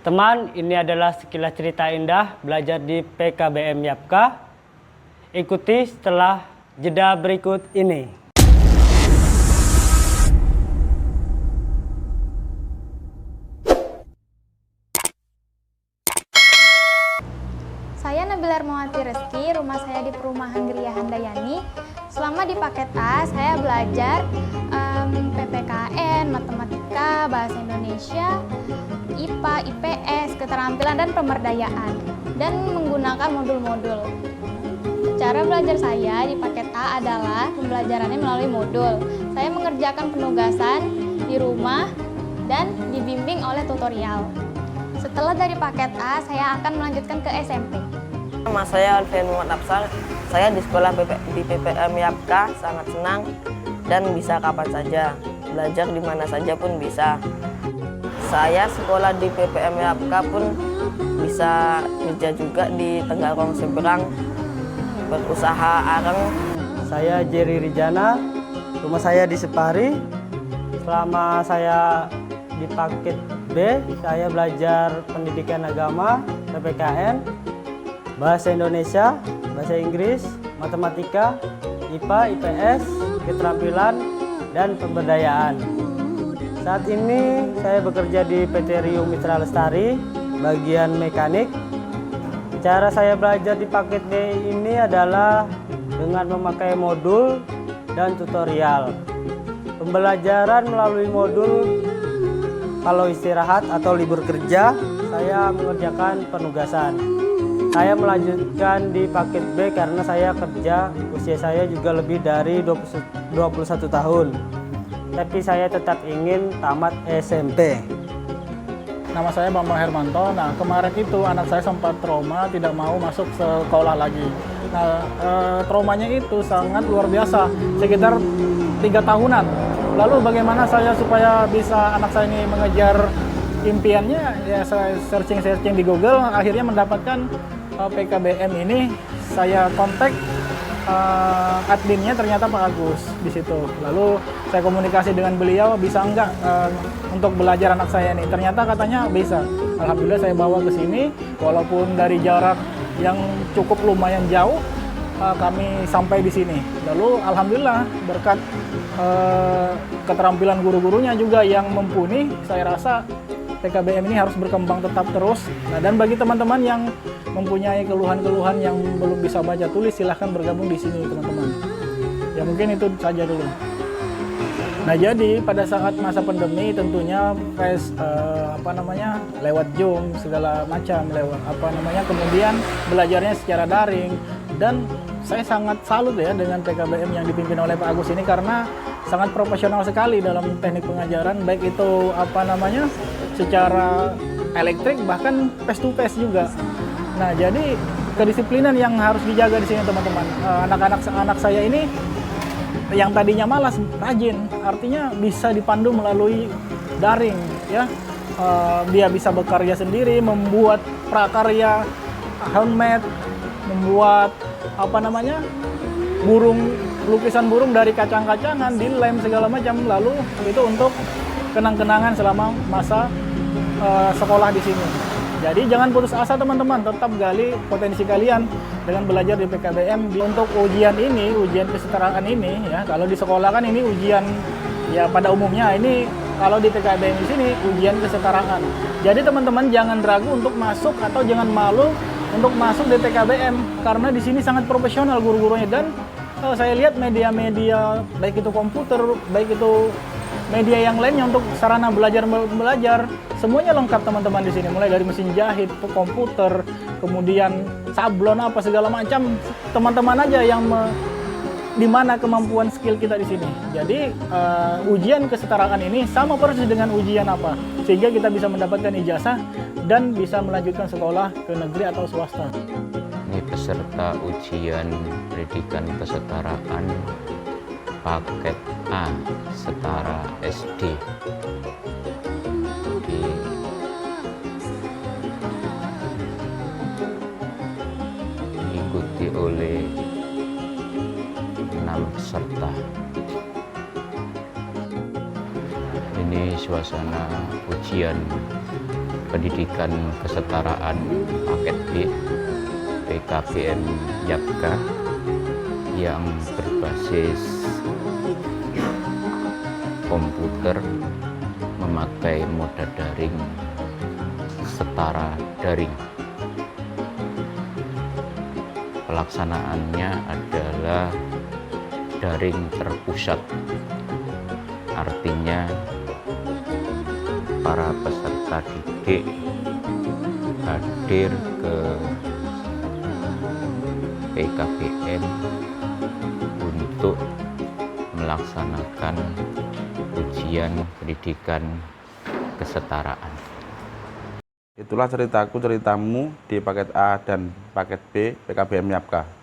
Teman, ini adalah sekilas cerita indah belajar di PKBM Yapka. Ikuti setelah jeda berikut ini. Saya Nabila Hermawati Reski, rumah saya di Perumahan Gria Handayani. Selama di paket A, saya belajar PPKN, matematika, bahasa Indonesia, IPA, IPS, keterampilan dan pemberdayaan, dan menggunakan modul-modul. Cara belajar saya di paket A adalah pembelajarannya melalui modul. Saya mengerjakan penugasan di rumah dan dibimbing oleh tutorial. Setelah dari paket A, saya akan melanjutkan ke SMP. Nama saya Alfian Muhammad Afsal. Saya di sekolah di PPM Yapka sangat senang dan bisa kapan saja. Belajar di mana saja pun bisa. Saya sekolah di PPM Yapka pun bisa kerja juga di Tenggarong Seberang, berusaha areng. Saya Jerry Rijana, rumah saya di Separi. Selama saya di paket B, saya belajar pendidikan agama, PPKN, bahasa Indonesia, bahasa Inggris, matematika, IPA, IPS, keterampilan, dan pemberdayaan. Saat ini saya bekerja di PT Rio Mitra Lestari, bagian mekanik. Cara saya belajar di paket B ini adalah dengan memakai modul dan tutorial. Pembelajaran melalui modul, kalau istirahat atau libur kerja, saya mengerjakan penugasan. Saya melanjutkan di paket B karena saya kerja, usia saya juga lebih dari 21 tahun. Tapi saya tetap ingin tamat SMP. Nama saya Bambang Hermanto. Nah, kemarin itu anak saya sempat trauma, tidak mau masuk sekolah lagi. Nah, traumanya itu sangat luar biasa, sekitar 3 tahunan. Lalu bagaimana saya supaya bisa anak saya ini mengejar impiannya? Ya, saya searching di Google, akhirnya mendapatkan PKBM ini. Saya kontak adminnya, ternyata Pak Agus di situ. Lalu saya komunikasi dengan beliau, bisa enggak untuk belajar anak saya ini? Ternyata katanya bisa. Alhamdulillah saya bawa ke sini, walaupun dari jarak yang cukup lumayan jauh, kami sampai di sini. Lalu alhamdulillah berkat keterampilan guru-gurunya juga yang mumpuni, saya rasa PKBM ini harus berkembang tetap terus. Nah, dan bagi teman-teman yang mempunyai keluhan-keluhan yang belum bisa baca tulis, silahkan bergabung di sini teman-teman. Ya mungkin itu saja dulu. Nah, jadi pada saat masa pandemi tentunya lewat Zoom segala macam, kemudian belajarnya secara daring, dan saya sangat salut ya dengan PKBM yang dipimpin oleh Pak Agus ini karena sangat profesional sekali dalam teknik pengajaran, baik itu secara elektrik bahkan face to face juga. Nah, jadi kedisiplinan yang harus dijaga di sini teman-teman. Anak saya ini yang tadinya malas rajin, artinya bisa dipandu melalui daring ya. Dia bisa bekerja sendiri, membuat prakarya handmade, membuat lukisan burung dari kacang-kacangan, dilem segala macam. Lalu itu untuk kenang-kenangan selama masa sekolah di sini. Jadi jangan putus asa teman-teman, tetap gali potensi kalian dengan belajar di PKBM. Untuk ujian ini, ujian kesetaraan ini ya, kalau di sekolah kan ini ujian ya pada umumnya, ini kalau di PKBM di sini ujian kesetaraan. Jadi teman-teman jangan ragu untuk masuk atau jangan malu untuk masuk di PKBM karena di sini sangat profesional guru-gurunya, dan saya lihat media-media baik itu komputer, baik itu media yang lainnya untuk sarana belajar semuanya lengkap teman-teman di sini, mulai dari mesin jahit, komputer, kemudian sablon apa segala macam. Teman-teman aja yang di mana kemampuan skill kita di sini. Jadi ujian kesetaraan ini sama persis dengan ujian apa, sehingga kita bisa mendapatkan ijazah dan bisa melanjutkan sekolah ke negeri atau swasta. Ini peserta ujian pendidikan kesetaraan paket A setara SD. Diikuti oleh 6 peserta. Ini suasana ujian pendidikan kesetaraan paket B PKBM Yapka yang berbasis komputer memakai moda daring setara daring. Pelaksanaannya adalah daring terpusat, artinya para peserta didik hadir ke PKBM untuk melaksanakan ujian pendidikan kesetaraan. Itulah ceritaku, ceritamu di paket A dan paket B PKBM Yapka.